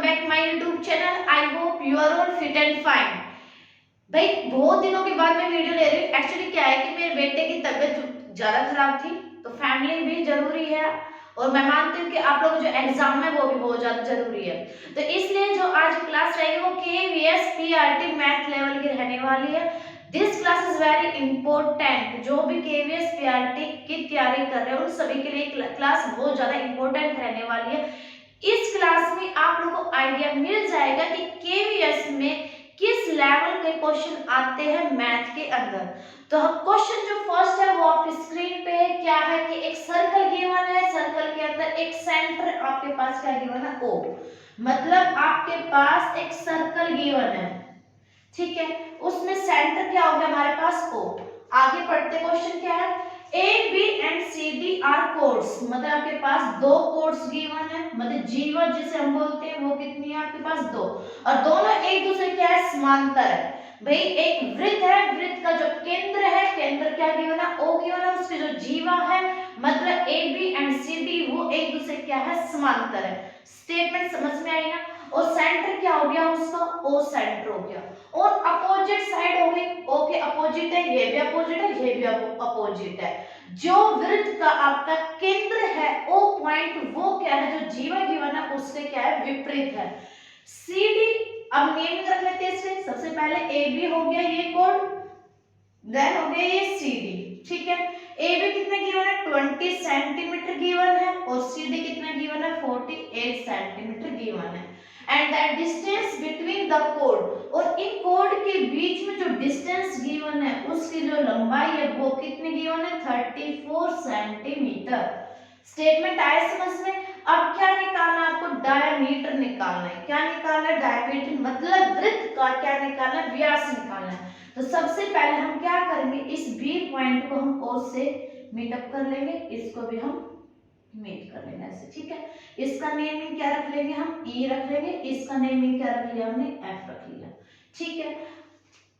Back my YouTube channel. I hope you are all fit and fine. भाई बहुत दिनों के बाद मैं वीडियो ले रही हूँ। एक्चुअली क्या है कि मेरे बेटे की तबीयत ज्यादा खराब थी, तो फैमिली भी जरूरी है और मैं मानती हूँ कि आप लोग जो एग्जाम है वो भी बहुत ज्यादा जरूरी है। तो इसलिए जो आज क्लास रहेगी वो KVS PRT मैथ लेवल की रहने वाली है। This class is very important. जो भी KVS PRT की तैयारी कर रहे हैं उन सभी के लिए क्लास बहुत ज्यादा इंपॉर्टेंट रहने वाली है। इस क्लास में आप लोगों को आइडिया मिल जाएगा कि KVS में किस लेवल के क्वेश्चन आते हैं मैथ के अंदर। तो क्वेश्चन जो फर्स्ट है वो आप स्क्रीन पे है। क्या है कि एक सर्कल गिवन है, सर्कल के अंदर एक सेंटर आपके पास क्या गिवन है, O। मतलब आपके पास एक सर्कल गिवन है, ठीक है, उसमें सेंटर क्या हो गया हमारे पास, O। आगे पढ़ते क्वेश्चन क्या है, A, B and C, D are codes. मतलब आपके पास दो कोड्स गिवन है, मतलब जीवन जिसे हम बोलते हैं वो कितनी है आपके पास, दो, और दोनों एक दूसरे क्या है, समांतर है। भाई एक वृत्त है, वृत्त का जो केंद्र है, केंद्र क्या गिवन है, O गिवन है, उसकी जो जीवा है मतलब A, B and C, D वो एक दूसरे क्या है, समांतर है। स्टेटमेंट समझ में आई ना। और सेंटर क्या हो गया उसका, O सेंटर हो गया। और अपोजिट साइड हो गई, O के अपोजिट है, ये भी अपोजिट है, ये भी अपोजिट है। जो वृत्त का आपका केंद्र है O पॉइंट वो क्या है, जो जीवा गिवन है उससे क्या है, विपरीत है। CD अब नेम रख लेते हैं इसमें। सबसे पहले AB हो गया ये कोड, देन हो गया ये CD, ठीक है। AB कितना गिवन है, 20 सेंटीमीटर गिवन है और CD कितना गिवन है, 48 सेंटीमीटर गिवन है। And that distance between the code, और इन कोड के बीच में जो डिस्टेंस गिवन है उसकी जो लंबाई है वो कितनी गिवन है, 34 सेंटीमीटर। स्टेटमेंट आया समझ में। अब क्या निकालना है आपको, डायमीटर निकालना है। क्या निकालना है, डायमीटर मतलब वृत्त का क्या निकालना है, व्यास निकालना है। तो सबसे पहले हम क्या करेंगे, इस B पॉइंट को हम O से मीट अप कर लेंगे, इसको भी हम मीट कर लेंगे ऐसे, ठीक है। इसका नेमिंग क्या रख लेंगे हम, E रख लेंगे, इसका नेमिंग क्या रख लिया हमने, F रख लिया, ठीक है।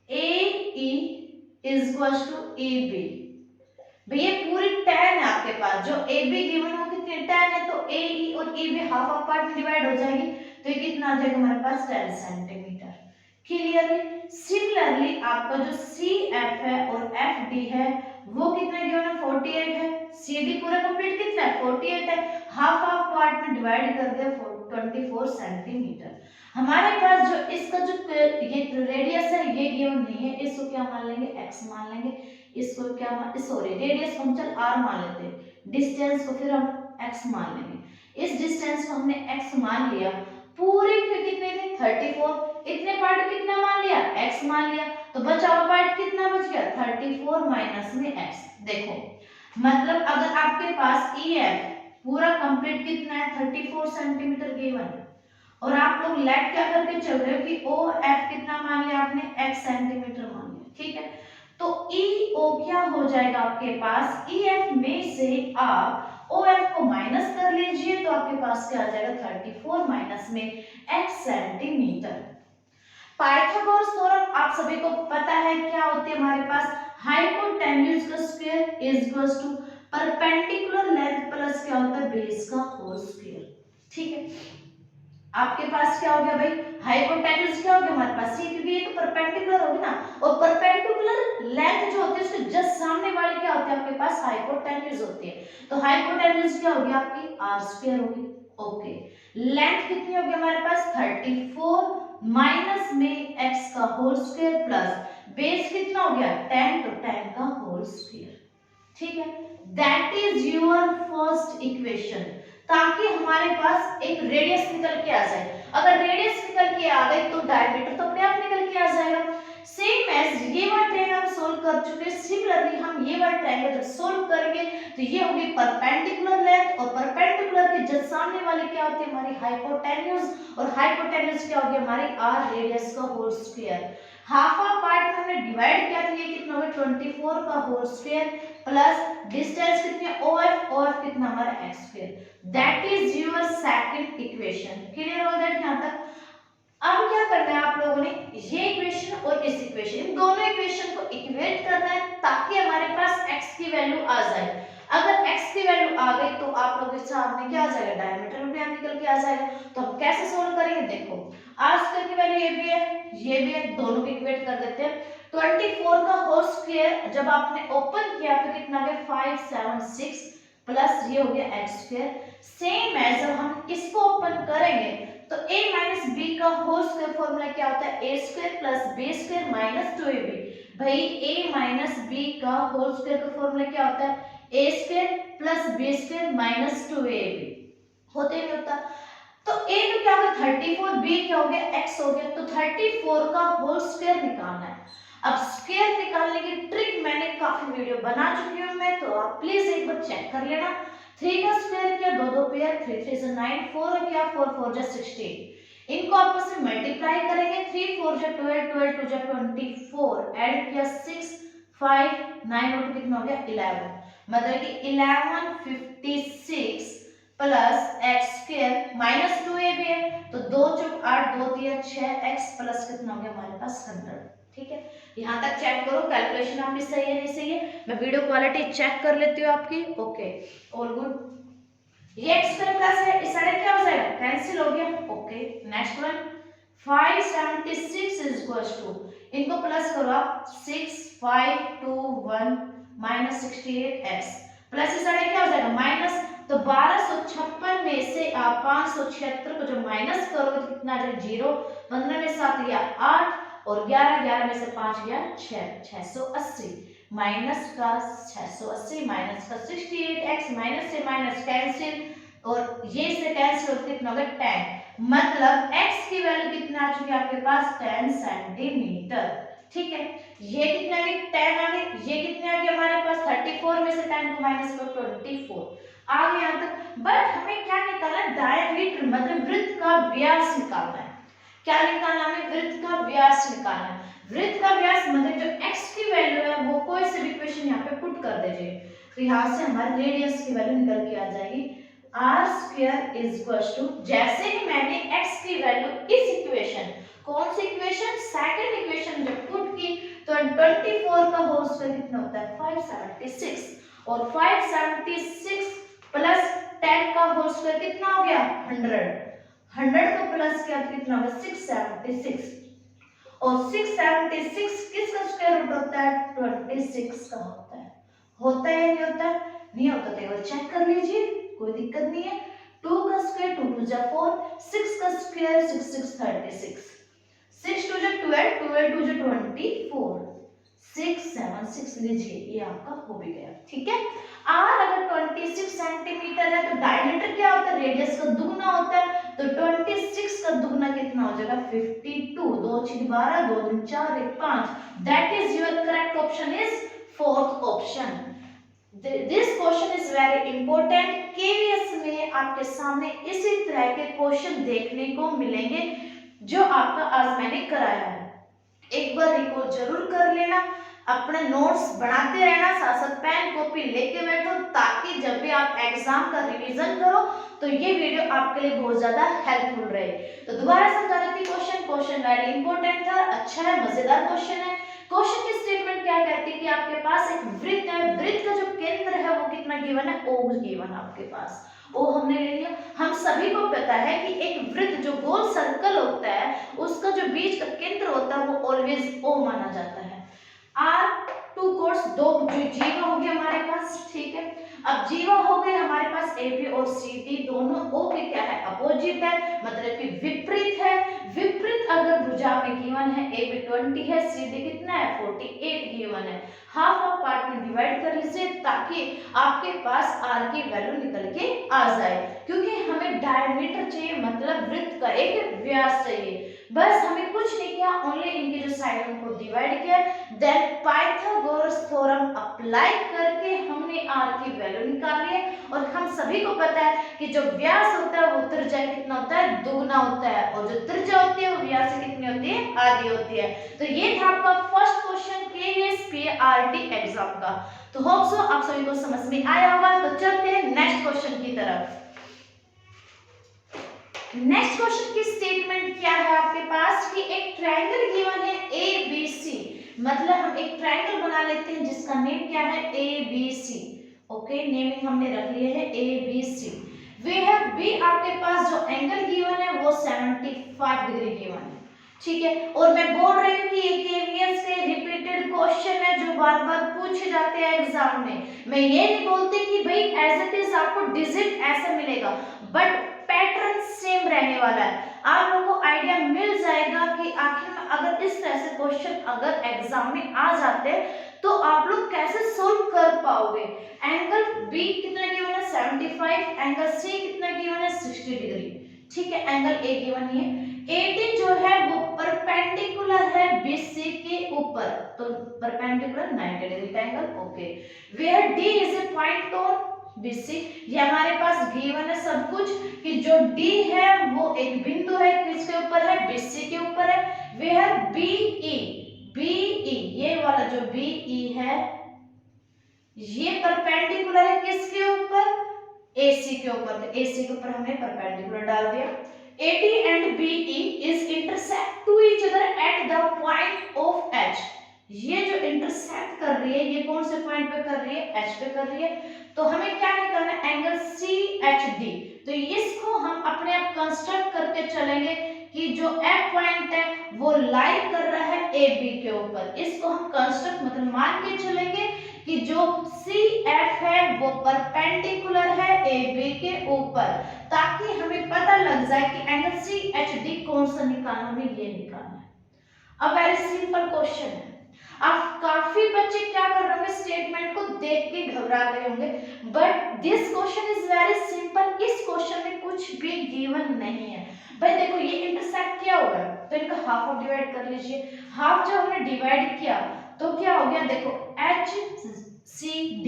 AE is equals to AB। भैया पूरी 10 है आपके पास, जो AB गिवन वो कितनी 10 है, तो AE और EB हाफ हाफ पार्ट में डिवाइड हो जाएगी, तो ये कितना आ जाएगा हमारे पास, 10 सेंटीमीटर। क्लियरली। सिमिलरली आपका जो CF है और FD है वो कितना गिवन है, 48 है। CD पूरा कंप्लीट कितना है, 48 है, हाफ हाफ पार्ट में डिवाइड कर दिया 24 सेंटीमीटर। हमारे पास जो इसका जो ये रेडियस है ये गिवन नहीं है, इसको क्या मान लेंगे, x मान लेंगे। इसको क्या मान, सॉरी रेडियस को हम चल r मान लेते हैं, डिस्टेंस को फिर हम x मान लेंगे। इस डिस्टेंस को हमने x मान लिया, पूरे के कितने थे, 34। इतने पार्ट कितना मान लिया, x मान लिया, तो बचा हुआ पार्ट कितना बच गया, 34 माइनस में x। देखो मतलब अगर आपके पास EF पूरा कंप्लीट कितना है, 34 सेंटीमीटर गिवन, और आप लोग लेट क्या करके चल रहे हो कि OF कितना मान लिया आपने, x सेंटीमीटर मान लिया, ठीक है। तो EO क्या हो जाएगा आपके पास, EF में से आप OF को माइनस कर लीजिए तो आपके पास क्या आ जाएगा, 34 माइनस में x सेंटीमीटर। पाइथागोरस थ्योरम आप सभी को पता है क्या होती है हमारे पास, हाइपोटेन्यूज का square is equals to perpendicular length plus क्या होता है, बेस का होल स्क्वायर, ठीक है। आपके पास क्या हो गया भाई, हाइपोटेन्यूज क्या हो गया हमारे पास C, क्योंकि ये तो परपेंडिकुलर होगी ना, और परपेंडिकुलर लेंथ जो होती है उसके जस्ट सामने वाली क्या होती है आपके पास, हाइपोटेन्यूज होती है। तो हाइपोटेन्यूज क्या होगी आपकी, r² होगी, ओके। लेंथ कितनी होगी हमारे पास, 34 माइनस में x का होल स्क्वायर प्लस बेस कितना हो गया, 10, तो 10 का होल स्क्वायर, ठीक है। That is your first equation, ताकि हमारे पास एक रेडियस निकल के आ जाए। अगर रेडियस निकल के आ गई तो डायमीटर तो अपने आप निकल के आ जाएगा। सेम एज ये वाला ट्रायंगल हम सोल्व कर चुके हैं, सिमिलरली हम ये वाला ट्रायंगल जब सोल्व करेंगे तो ये होगी परपेंडिकुलर लेंथ, और परपेंडिकुलर के जस्ट सामने वाली क्या होती है हमारी हाइपोटेन्यूज, और हाइपोटेन्यूज क्या होगी हमारी r रेडियस का whole square. Half half part में हमने डिवाइड किया तो ये कितना होगा, 24 का होल स्क्वायर प्लस डिस्टेंस कितनी है, OF कितना हमारा x square. That is your second equation. Clear हो दैट यहां तक। अब क्या करना है आप लोगों ने, ये इक्वेशन और इस इक्वेशन, इन दोनों इक्वेशन को इक्वेट करना है ताकि हमारे पास x की वैल्यू आ जाए। अगर x की वैल्यू आ गई तो आप लोगों के सामने क्या आ जाएगा, डायमीटर अपने आप निकल के आ जाएगा। तो हम कैसे सोल्व करेंगे, देखो आर स्क्वायर की वैल्यू ये भी है, दोनों को इक्वेट कर देते हैं। 24 का होल स्क्वायर जब आपने ओपन किया तो कितना आ गया 576 प्लस ये हो गया एक्स स्क्वायर। सेम एज जब हम इसको ओपन करेंगे तो a माइनस बी का होल स्क्वायर फॉर्मूला क्या होता है, A square plus B square minus 2ab। भाई a माइनस बी का होल स्क्वायर का फॉर्मूला क्या होता है, A square plus B square minus 2ab। होते नहीं होता। तो a तो क्या होगा 34, b क्या हो गया x हो गया। तो 34 का होल स्क्वायर निकालना है। अब स्क्वायर निकालने की ट्रिक मैंने काफी वीडियो बना चुकी हूं मैं, तो आप प्लीज एक बार चेक कर लेना। 3 का स्क्वायर किया, दो पेयर, 3 3 से 9, 4 किया, 4 4 जा 16। इनको आपस में मल्टीप्लाई करेंगे, 3 4 जा 12, 12 2 जा 24, ऐड किया 6 5 9 और कितना हो गया 11। मतलब कि 1156 plus x square minus 2ab है। तो 2 चौक 8, 2 3 6 x प्लस कितना हो गया हमारे पास 100। ठीक है, यहाँ तक चेक करो कैलकुलेशन आपकी सही है नहीं सही है। मैं वीडियो क्वालिटी चेक कर लेती हूँ आपकी। Okay all good. ये x स्क्वायर प्लस है, इस साइड क्या हो जाएगा कैंसिल हो गया। Okay next one 576 is equals to, इनको प्लस करो आप 6 5 2 1 माइनस 68x प्लस इस साइड क्या हो जाएगा माइनस। तो 1256 में से आप 576 को जब माइनस करोगे तो कितना आ जाएगा 0। 15 में 7 गया 8 और 11 में से 5 गया 6, 680 माइनस का 680 माइनस का 68x माइनस से माइनस कैंसिल और ये से कैंसिल होकर कितना होगा 10। मतलब x की वैल्यू कितना आ चुकी है आपके पास 10 सेंटीमीटर। ठीक है, ये कितना आ गया 10 आ गया, ये कितने आ गया हमारे पास 34 में से 10 को माइनस करो 24 आ गया यहाँ तक। बट हमें क्या निकालना है डायमीटर, मतलब वृत्त का व्यास निकालना है। क्या निकालना है, वृत्त का व्यास निकालना है। वृत्त का व्यास मतलब जो x की वैल्यू है वो कोई से भी इक्वेशन यहाँ पे पुट कर दीजिए, तो यहाँ से हमारे रेडियस की वैल्यू निकल के आ जाएगी r square is equals to, जैसे ही मैंने x की वैल्यू इस इक्वेशन, कौन सी इक्वेशन सेकंड इक्वेशन जब पुट की तो 24 का होल स्क्वायर कितना होता है 576 और 576 प्लस 10 का होल स्क्वायर कितना हो गया 100 को प्लस किया तो कितना होगा 676 और 676 किसका स्क्वायर रूट होता है 26 का होता है। होता है या नहीं होता है, नहीं होता तो एक बार चेक कर लीजिए, कोई दिक्कत नहीं है। 2 का स्क्वायर 2 2 जा 4, 6 का स्क्वायर 6 6 36, 6 2 जा 12, 12 2 जा 24, 6 7 6 लीजिए, ये आपका हो भी गया। ठीक है, r अगर 26 सेंटीमीटर है तो डायमीटर क्या होता है रेडियस का दुगना होता है। तो 26 का दुगना कितना हो जाएगा 52, 2 6 12, 2 3 4 1 5। That is your correct option is fourth option. This question is very important. KVS में आपके सामने इसी तरह के क्वेश्चन देखने को मिलेंगे जो आपका आज मैंने कराया है। एक बार रिकॉल जरूर कर लेना, अपने नोट्स बनाते रहना, साथ साथ पेन कॉपी लेके बैठो ताकि जब भी आप एग्जाम का रिवीजन करो तो ये वीडियो आपके लिए बहुत ज्यादा हेल्पफुल रहे। तो दोबारा समझा देती क्वेश्चन वेरी इंपॉर्टेंट था, अच्छा है, मजेदार क्वेश्चन है। क्वेश्चन की स्टेटमेंट क्या कहती है कि आपके पास एक वृत्त है, वृत्त का जो केंद्र है वो कितना गिवन है O गिवन है आपके पास, ओ हमने ले लिया। हम सभी को पता है कि एक वृत्त जो गोल सर्कल होता है उसका जो बीच का केंद्र होता है वो ऑलवेज O माना जाता है। R 2 कोर्स 2 जो जीवा हो गया हमारे पास। ठीक है, अब जीवा हो गए हमारे पास AB और CD दोनों O के क्या है अपोजिट है, मतलब कि विपरीत है। विपरीत अगर भुजा में गिवन है AB 20 है, CD कितना है 48 गिवन है। हाफ हाफ पार्ट में डिवाइड कर लीजिए ताकि आपके पास R की वैल्यू निकल के आ जाए, क्योंकि हमें डायमीटर चाहिए, मतलब वृत्त का एक व्यास चाहिए। बस हमें कुछ नहीं किया, ओनली इनके जो साइड उनको डिवाइड किया, देन पाइथागोरस थ्योरम अप्लाई करके हमने R की वैल्यू निकाल ली है। और हम सभी को पता है कि जो व्यास होता है वो त्रिज्या कितना होता है दुगना होता है, और जो त्रिज्या होती है वो व्यास से कितनी होती है आधी होती है। तो ये था आपका first question KVS PRT exam का। तो होप सो आप सभी को समझ में आया होगा। तो चलते हैं नेक्स्ट क्वेश्चन की तरफ। नेक्स्ट क्वेश्चन की स्टेटमेंट क्या है आपके पास कि एक ट्रायंगल गिवन है ABC, मतलब हम एक ट्रायंगल बना लेते हैं जिसका नेम क्या है ABC। ओके, नेमिंग हमने रख लिया है ABC। वे हैव बी आपके पास जो एंगल गिवन है वो 75 डिग्री गिवन है, ठीक है। और मैं बोल रही हूँ कि ये केवीएस के रिपीटेड क्वेश्चन है जो बार बार पूछे जाते हैं एग्जाम में। मैं ये नहीं बोलती कि भाई एज इट इज आपको डिजिट ऐसा मिलेगा, बट पैटर्न सेम रहने वाला है। आप लोगों को आइडिया मिल जाएगा कि आखिर में अगर इस तरह से क्वेश्चन अगर एग्जाम में आ जाते तो आप लोग कैसे सोल्व कर पाओगे। एंगल बी कितना गिवन है 75, एंगल सी कितना गिवन है 60 डिग्री, ठीक है। एंगल ए गिवन है 18 जो है वो परपेंडिकुलर है बीसी के ऊपर, तो परपेंडिकुलर 90 डिग्री का angle, okay. Where D is a point on BC, ये हमारे पास गिवन है सब कुछ कि जो डी है वो एक बिंदु है, किसके ऊपर है, बीसी के ऊपर है। वेयर बीई, बीई ये वाला जो बीई है ये परपेंडिकुलर है किसके ऊपर, AC के ऊपर, तो AC के ऊपर हमने परपेंडिकुलर डाल दिया। AD and BE is intersect to each other at the point of H, ये जो इंटरसेक्ट कर रही है ये कौन से पॉइंट पे कर रही है, H पे कर रही है। तो हमें क्या निकालना है, एंगल CHD। तो इसको हम अपने आप कंस्ट्रक्ट करके चलेंगे कि जो F पॉइंट है वो लाई कर रहा है AB के ऊपर, इसको हम कंस्ट्रक्ट मतलब मान के चलेंगे कि जो CF है वो परपेंडिकुलर है AB के ऊपर, ताकि हमें पता लग जाए कि एंगल CHD कौन सा निकालना, हमें ये निकालना है। अब वेरी सिंपल क्वेश्चन है। अब काफी बच्चे क्या कर रहे होंगे, स्टेटमेंट को देख के घबरा गए होंगे, but this question is very simple. इस क्वेश्चन में कुछ भी गिवन नहीं है। भाई देखो ये इंटरसेक्ट किया हुआ है तो इनका हाफ ऑफ डिवाइड कर लीजिए। हाफ जब हमने डिवाइड किया तो क्या हो गया, देखो HCD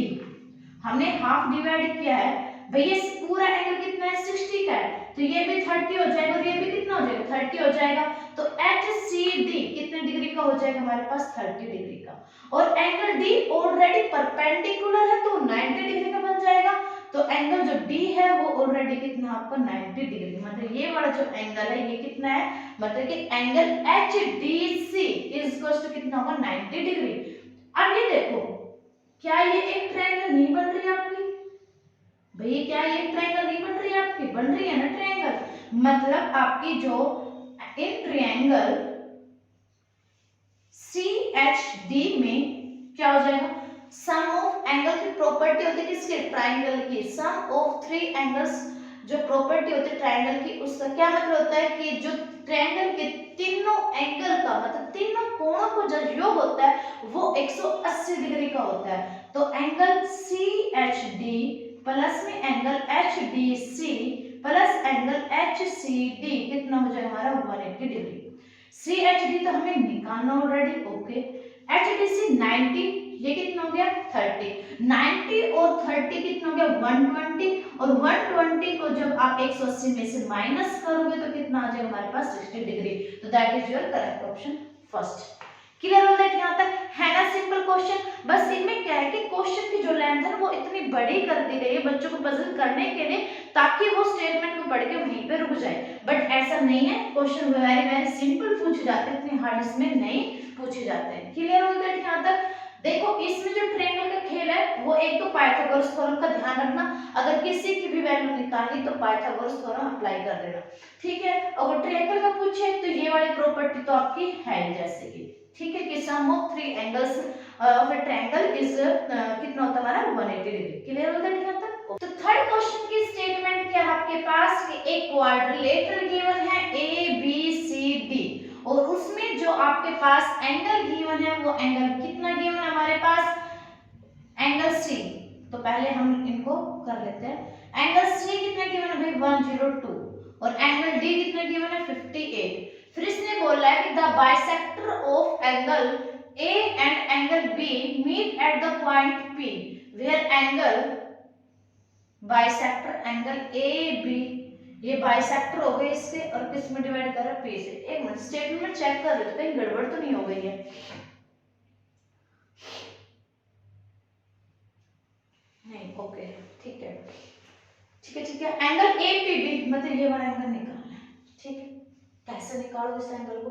हमने हाफ डिवाइड किया है। भाई ये पूरा एंगल कितना है 60 का है, तो ये भी 30 हो जाएगा और ये भी कितना हो जाएगा 30 हो जाएगा। तो HCD कितने डिग्री का हो जाएगा हमारे पास 30 डिग्री का, और एंगल D ऑलरेडी परपेंडिकुलर है तो 90 डिग्री का बन जाएगा। तो एंगल जो D है वो ऑलरेडी कितना आपका 90 डिग्री, मतलब ये वाला जो एंगल है ये कितना है, मतलब कि एंगल HDC इज कितना होगा 90 डिग्री। अब ये देखो क्या ये एक ट्रायंगल नहीं बन रही आपकी, भैया क्या ये ट्रायंगल नहीं बन रही है आपकी, बन रही है ना ट्रायंगल। मतलब आपकी जो इन ट्रायंगल CHD में क्या हो जाएगा, सम ऑफ एंगल की प्रॉपर्टी होती है किसके, ट्रायंगल की। सम ऑफ थ्री एंगल्स जो प्रॉपर्टी होती है ट्रायंगल की, उसका क्या मतलब होता है कि जो ट्रायंगल के तीनों एंगल का मतलब तीनों कोणों को जो योग होता है वो 180 डिग्री का होता है। तो एंगल CHD प्लस में angle HDC plus angle HCD कितना हो जाएगा हमारा 180 डिग्री। CHD तो हमें निकालना ऑलरेडी, ओके। HDC 90, ये कितना हो गया 30, 90 और 30 कितना हो गया 120, और 120 को जब आप 180 में से माइनस करोगे तो कितना आ जाएगा हमारे पास 60 डिग्री। तो that is your correct option first. Clear हो जाए यहाँ तक, है ना सिंपल क्वेश्चन। बस इनमें क्या है कि क्वेश्चन की जो लेंथ है वो इतनी बड़ी कर दी गई है बच्चों को पजल करने के लिए, ताकि वो स्टेटमेंट को पढ़ के वहीं पे रुक जाए, बट ऐसा नहीं है। क्वेश्चन वेरी वेरी सिंपल पूछे जाते हैं, इतने हार्ड इसमें नहीं पूछे जाते हैं। क्लियर हो जाए यहाँ तक। देखो इसमें जो ट्रायंगल का खेल है वो एक तो पाइथागोरस थ्योरम का ध्यान रखना, अगर किसी की भी वैल्यू निकालनी तो पाइथागोरस थ्योरम अप्लाई कर देना, ठीक है। अगर ट्रायंगल का पूछे तो ये वाली प्रॉपर्टी तो आपकी है जैसे कि, ठीक है, कि sum of three angles of a triangle is कितना होता है हमारा 180 डिग्री। क्लियर हो गया यहाँ तक। तो थर्ड क्वेश्चन की स्टेटमेंट क्या है आपके पास कि एक क्वाड्रिलेटरल गिवन है ABCD, और उसमें जो आपके पास एंगल गिवन है वो एंगल कितना गिवन है हमारे पास, एंगल C। तो पहले हम इनको कर लेते हैं। एंगल C कितना गिवन है भाई 102, और एंगल D कितना गिवन है 58। फिर इसने बोला है कि the bisector of angle A and angle B meet at the point P where angle bisector angle AB, ये बाइसेक्टर हो गए इससे और किस में डिवाइड कर रहा है P से। एक मिनट स्टेटमेंट चेक कर लो कहीं गड़बड़ तो नहीं हो गई है। नहीं, ओके ठीक है, ठीक है, ठीक है। एंगल APB मतलब ये वाला एंगल निकालना है, ठीक है। कैसे निकालो इस एंगल को,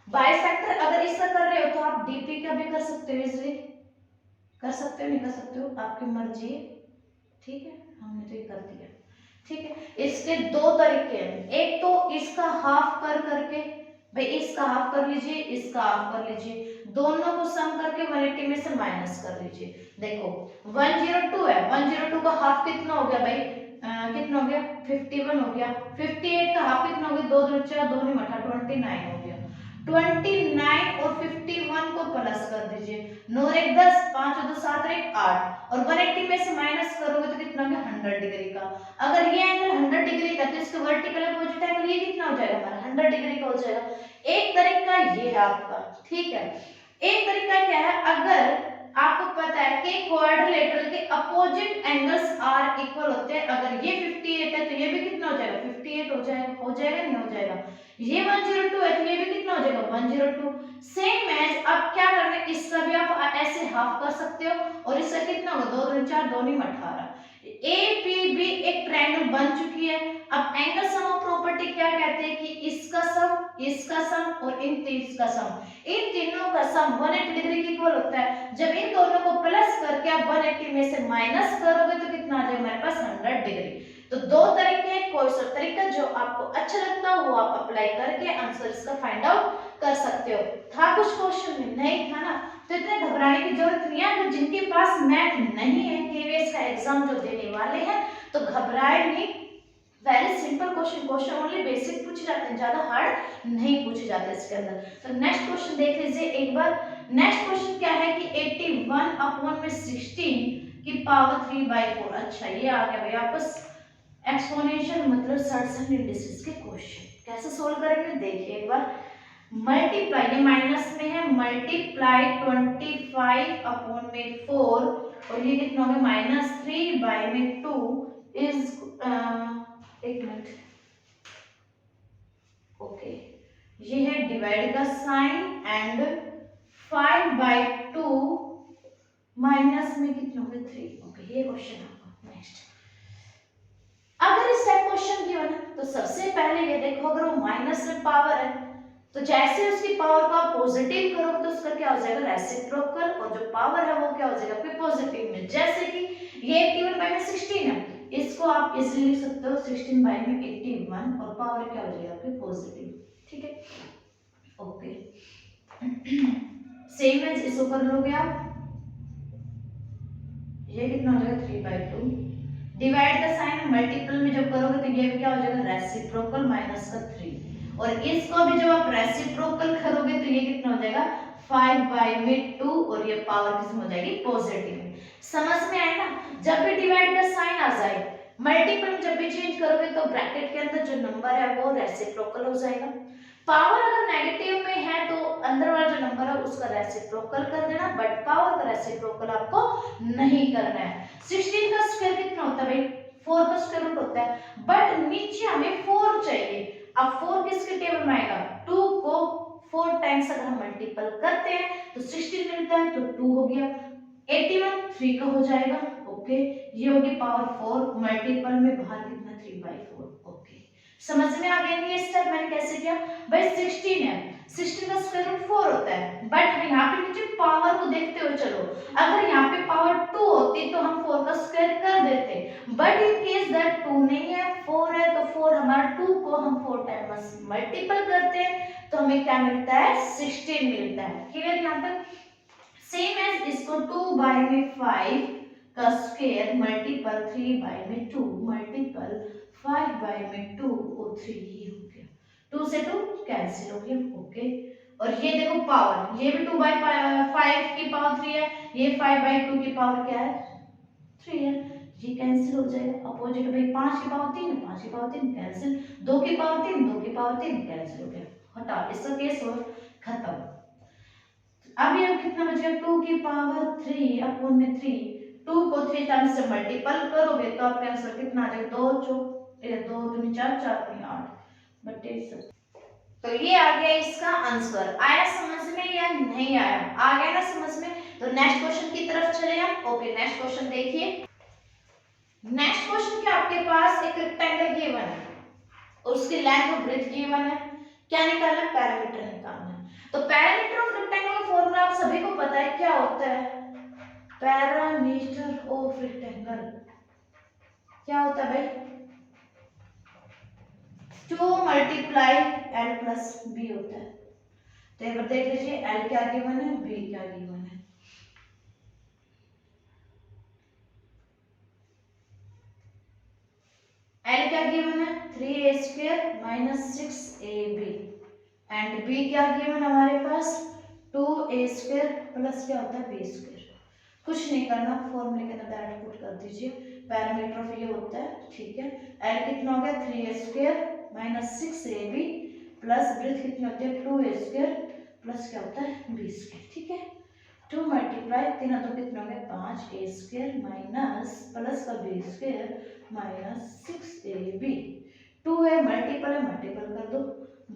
बाइसेक्टर अगर इसका कर रहे हो तो आप DP का भी कर सकते हो, इजीली कर सकते हो, नहीं कर सकते हो आपकी मर्जी है, ठीक है। हमने तो ये कर दिया। ठीक है। इसके दो तरीके हैं, एक तो इसका हाफ कर करके, भाई इसका हाफ कर लीजिए, इसका हाफ कर लीजिए, दोनों को सम करके 180 में से माइनस कर लीजिए। देखो 102 है, 102 का हाफ कितना हो गया भाई, कितना हो गया 51 हो गया। 58 का हाफ कितना हो गया, 2 2 4 2 नहीं मठा 29 हो गया। 29 और 51 को प्लस कर दीजिए, 9 और 1 10, 5 और 2 7 और 1 8, और 180 में से माइनस करोगे तो कितना हो गया 100 डिग्री का। अगर ये एंगल 100 डिग्री का तो इसका वर्टिकल अपोजिट एंगल ये कितना हो जाएगा हमारा 100 डिग्री का हो जाएगा। एक तरीका ये है आपका, ठीक है। एक तरीका क्या है, अगर आपको पता है कि क्वाड्रिलेटरल के अपोजिट एंगल्स आर इक्वल होते हैं, अगर ये 58 है तो ये भी कितना हो जाएगा 58 हो जाएगा नहीं हो जाएगा। ये 102 है तो ये भी कितना हो जाएगा 102। सेम एज अब क्या करना है, इसका भी आप ऐसे हाफ कर सकते हो, और इसका कितना होगा 2 2 4 2 नहीं 18। APB एक ट्रायंगल बन चुकी है। अब एंगल सम ऑफ प्रॉपर्टी क्या कहते हैं कि इसका सम और इन तीन का सम, इन तीनों का सम 180 डिग्री की इक्वल होता है। जब इन दोनों को प्लस करके आप 180 में से माइनस करोगे तो कितना आ जाएगा हमारे पास 100 डिग्री। तो दो तरीके हैं, कोई सा तरीका जो आपको अच्छा लगता हो वो आप अप्लाई करके आंसर इसका फाइंड आउट कर सकते हो। था कुछ क्वेश्चन में नहीं था ना, तो इतने घबराने की जरूरत नहीं है। अगर जिनके पास मैथ नहीं है, केवीएस का एग्जाम जो देने वाले हैं, तो घबराए नहीं, very simple question only basic पूछे जाते हैं, ज्यादा हार्ड नहीं पूछे जाते इसके अंदर। तो नेक्स्ट क्वेश्चन देख लीजिए एक बार। नेक्स्ट क्वेश्चन क्या है कि 81 अपॉन में 16 की पावर 3/4। अच्छा ये आ गया भाई आपस एक्सपोनेंशियल मतलब सडसन इंडिसेस के क्वेश्चन। कैसे सोल्व करेंगे देखिए एक बार। मल्टीप्लाई, ये माइनस में है, मल्टीप्लाई 25 अपॉन में 4, और ये कितना हो गया -3/2 इज एक मिनट, ओके, ये है डिवाइड का साइन, एंड 5/2 माइनस में कितना हो गया 3। ओके ये क्वेश्चन आपका। नेक्स्ट अगर इस टाइप क्वेश्चन गिवन है तो सबसे पहले ये देखो, अगर वो माइनस में पावर है तो जैसे उसकी पावर को आप पॉजिटिव करोगे तो उसका क्या हो जाएगा रेसिप्रोकल, और जो पावर है वो क्या हो जाएगा आपके पॉजिटिव में। जैसे कि ये 81/16 है, इसको आप इजीली लिख सकते हो 16/81, और पावर क्या हो जाएगा आपके पॉजिटिव, ठीक है। ओके सेम एज इसको कर लोगे आप, ये कितना हो जाएगा 3/2, डिवाइड द साइन, मल्टीपल में जब करोगे तो ये भी क्या हो जाएगा रेसिप्रोकल माइनस का 3, और इसको भी जब आप रेसिप्रोकल करोगे तो ये कितना हो जाएगा 5/2, और ये पावर किसमें हो जाएगी पॉजिटिव में। समझ में आया ना, जब भी डिवाइड का साइन आ जाए, मल्टीपल में जब भी चेंज करोगे तो ब्रैकेट के अंदर जो नंबर है वो रेसिप्रोकल हो जाएगा। पावर अगर नेगेटिव में है तो अंदर वाला जो नंबर है उसका रेसिप्रोकल कर देना, बट पावर का रेसिप्रोकल आपको नहीं करना है। 16 का स्क्वायर कितना होता है भाई 4 का स्क्वायर रूट होता है, बट नीचे हमें 4 चाहिए। अब 4 किसके टेबल में आएगा 2 को 4 टाइम्स अगर हम मल्टीपल करते हैं तो 16 मिलता है, तो 2 हो गया, 81 3 का हो जाएगा। ओके ये होगी पावर 4, मल्टीपल में बाहर कितना 3/4। ओके समझ में आ गया ये स्टेप मैंने कैसे किया भाई। 16 है, 16 का स्क्वायर रूट 4 होता है, बट यहाँ पे नीचे पावर को देखते हुए चलो, अगर यहाँ पे पावर 2 होती तो हम 4 का स्क्वायर कर देते, बट इन केस दैट 2 नहीं है 4 है, तो 4 हमारा 2 को हम 4 टाइम्स मल्टीपल करते हैं तो हमें क्या मिलता है 16 मिलता है। क्लियर यहाँ तक। सेम एज इसको 2/5 का स्क्वायर मल्टीपल 3/2 मल्टीपल 5/2 और 3 ही हो गया, 2 से 2 कैंसिल हो गया। ओके और ये देखो पावर, ये भी 2/5 की पावर 3 है, ये 5/2 की पावर क्या है 3 है, ये कैंसिल हो जाएगा। अपोजिट भाई 5 की पावर 3 है, 5 की पावर 3 कैंसिल, 2 की पावर 3 2 की पावर 3 कैंसिल हो गया, हटा, इसका केस हो खत्म। अब ये कितना बचेगा 2 की पावर 3 अपॉन में 3, 2 को 3 टाइम्स से मल्टीपल करोगे तो आपका आंसर कितना आ जाएगा 2 2 4 4 8 बटे 7। तो ये आ गया इसका आंसर। आया समझ में या नहीं आया, आ गया ना समझ में। तो नेक्स्ट क्वेश्चन की तरफ चले हम। ओके नेक्स्ट क्वेश्चन देखिए। नेक्स्ट क्वेश्चन क्या आपके पास एक रेक्टेंगल गिवन है और उसकी लेंथ और ब्रेड्थ गिवन है, क्या निकालना है पैरामीटर निकालना है। तो पैरामीटर ऑफ रेक्टेंगल का फॉर्मूला आप सभी को पता है क्या होता है, पैरामीटर ऑफ रेक्टेंगल क्या होता है भाई मल्टीप्लाई एल प्लस बी होता है। तो एक बार देख लीजिए एल क्या गिवन है, बी क्या गिवन है। एल क्या गिवन है 3a² minus 6ab and b क्या गिवन हमारे पास 2a² प्लस क्या होता है b²। कुछ नहीं करना, फॉर्मूले के अंदर डायरेक्ट पुट कर दीजिए। पैरामीटर ऑफ ये होता है, ठीक है। एल कितना हो गया 3a² minus 6ab plus breadth कितनी होती है 2a² प्लस क्या होता है b², ठीक है। 2 मल्टीप्लाई 3 तो कितना हो गया 5a² माइनस प्लस का b² माइनस 6ab। 2 है मल्टीपल है, मल्टीपल कर दो,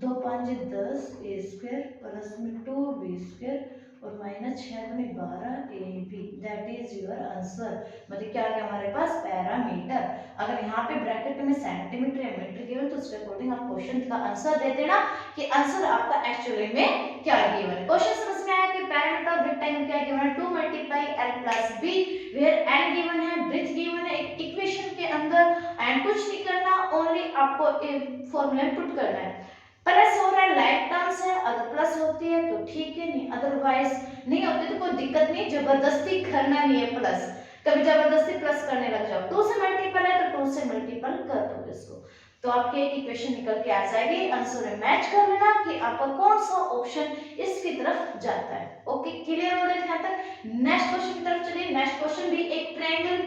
2 5 10 a² प्लस में 2b² और माइनस 6 दूनी 12ab। That is your answer. मतलब क्या है हमारे पास पैरामीटर। अगर यहाँ पे ब्रैकेट में सेंटीमीटर या मीटर गिवन तो उसके अकॉर्डिंग आप क्वेश्चन का आंसर दे देना कि आंसर आपका एक्चुअली में क्या गिवन है। क्वेश्चन समझ में आया कि पैरामीटर ऑफ रेक्टेंगल क्या गिवन है 2 multiply l plus b where l given है, ब्रेथ गिवन है एक इक्वेशन के अंदर एंड कुछ नहीं करना, ओनली आपको फॉर्मूला पुट करना है। प्लस हो रहा है लाइक टर्म्स है, अगर प्लस होती है तो ठीक है, नहीं अदरवाइज नहीं होती तो कोई दिक्कत नहीं, जबरदस्ती करना नहीं है प्लस। कभी जबरदस्ती प्लस करने लग जाओ, 2 से मल्टीपल है तो 2 से मल्टीपल कर दो इसको, तो आपके एक इक्वेशन निकल के आ जाएगी। आंसर में मैच कर लेना कि आपका कौन सा ऑप्शन इसकी तरफ जाता है। ओके क्लियर हो गया यहाँ तक। नेक्स्ट क्वेश्चन की तरफ चलिए। नेक्स्ट क्वेश्चन भी एक ट्रायंगल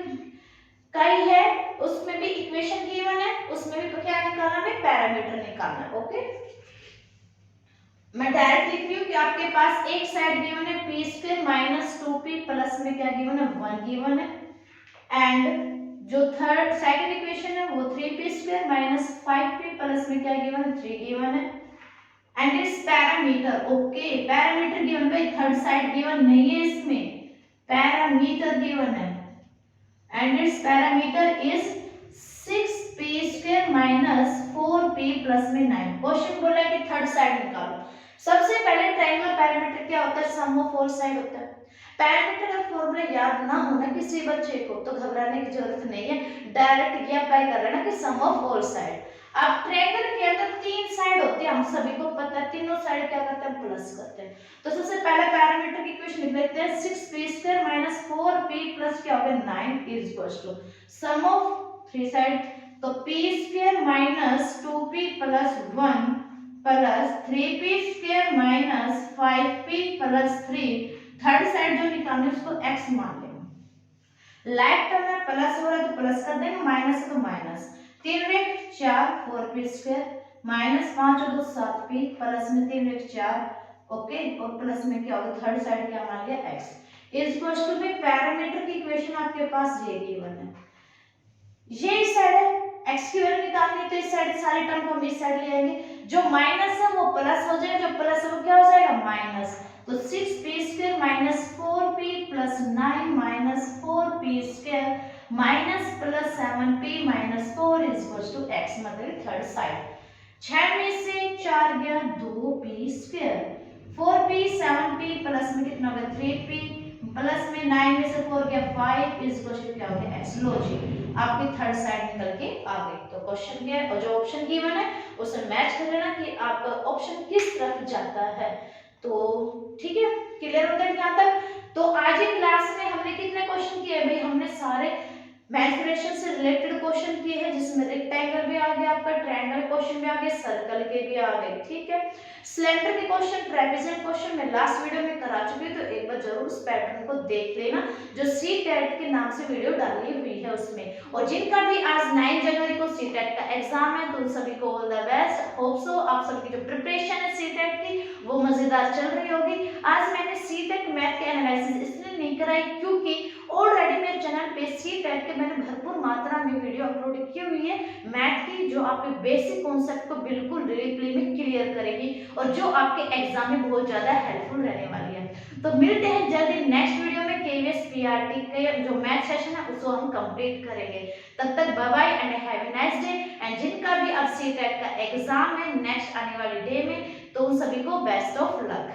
का ही है, उसमें भी इक्वेशन गिवन है, उसमें भी क्या निकालना है पैरामीटर निकालना है। ओके मैं डायरेक्ट लिख रही हूँ कि आपके पास एक साइड गिवन है p² माइनस 2p प्लस में क्या गिवन है 1 गिवन है एंड जो थर्ड सेकंड इक्वेशन है वो 3p² माइनस 5p प्लस में क्या गिवन है 3 गिवन है and it's parameter. Okay parameter given, भाई थर्ड साइड गिवन नहीं है इसमें, पैरामीटर गिवन है and it's parameter is 6p² minus 4p plus में 9। क्वेश्चन बोला है कि थर्ड साइड निकालो। सबसे पहले ट्रायंगल पैरामीटर क्या होता है सम ऑफ ऑल साइड होता है। पैरामीटर का फॉर्मूला याद ना होना किसी बच्चे को तो घबराने की जरूरत नहीं है, डायरेक्ट ये अप्लाई कर लेना कि सम ऑफ ऑल साइड। अब ट्रायंगल के अंदर 3 साइड होते हैं, हम सभी को पता है, तीनों साइड क्या करते हैं प्लस करते हैं। तो सबसे पहले पैरामीटर की इक्वेशन लिख लेते हैं 6p² माइनस 4p प्लस क्या हो गया 9 is equal to sum of 3 side, तो p² minus 2p plus 1 plus 3p² minus 5p plus 3। Third side जो निकालनी है उसको x मान लेंगे। लाइक टर्म में प्लस हो रहा है तो प्लस कर देंगे, माइनस है तो माइनस। 3 एक 4 4p² माइनस 5 और 2 7p प्लस में 3 एक 4 ओके और प्लस में क्या होगा थर्ड साइड क्या मान लिया x इज इक्वल टू में पैरामीटर की इक्वेशन आपके पास ये गिवन है। ये इस साइड है x की वैल्यू निकालनी तो इस साइड सारे टर्म को हम इस साइड ले आएंगे, जो माइनस है वो प्लस हो जाएगा, जो प्लस है वो क्या हो जाएगा माइनस। तो 6p² minus 4p plus 9 minus 4p² minus plus 7p minus 4 is equal to x, मतलब थर्ड साइड। 6 में से 4 गया 2p², 4p 7p प्लस में कितना हो गया 3p प्लस में 9 में से 4 गया 5 इज इक्वल टू क्या हो गया x। लो जी आपकी थर्ड साइड निकल के आ गई। तो क्वेश्चन क्या है और जो ऑप्शन गिवन है उसे मैच कर लेना कि आपका ऑप्शन किस तरफ जाता है। तो ठीक है क्लियर हो गया यहाँ तक। तो आज की क्लास में हमने कितने क्वेश्चन किए भाई, हमने सारे मैनिपुलेशन से रिलेटेड क्वेश्चन किए हैं, जिसमें रेक्टेंगल भी आ गया आपका, ट्रायंगल क्वेश्चन भी आ गए, सर्कल के भी आ गए, ठीक है। सिलेंडर के क्वेश्चन, ट्रेपेजॉइड क्वेश्चन मैं लास्ट वीडियो में करा चुकी हूँ, तो एक बार जरूर उस पैटर्न को देख लेना जो CTET के नाम से वीडियो डाली हुई है उसमें। और जिनका भी आज 9 जनवरी को CTET का एग्जाम है तो उन सभी को all the best. Hope so आप सबकी जो प्रिपरेशन है CTET की वो मजेदार चल रही होगी। आज मैंने CTET मैथ के एनालिसिस इसलिए नहीं कराई क्योंकि ऑलरेडी मेरे चैनल पे CTET के मैंने भरपूर मात्रा में वीडियो अपलोड की हुई है मैथ की, जो आपके बेसिक कॉन्सेप्ट को बिल्कुल डीपली में क्लियर करेगी और जो आपके एग्जाम में बहुत ज्यादा हेल्पफुल रहने वाली है। तो मिलते हैं जल्दी नेक्स्ट वीडियो में, KVS PRT के जो मैथ सेशन है उसको हम कंप्लीट करेंगे। तब तक bye bye and have a nice day. And जिनका भी अब CTET का एग्जाम है नेक्स्ट आने वाले डे में तो उन सभी को बेस्ट ऑफ लक।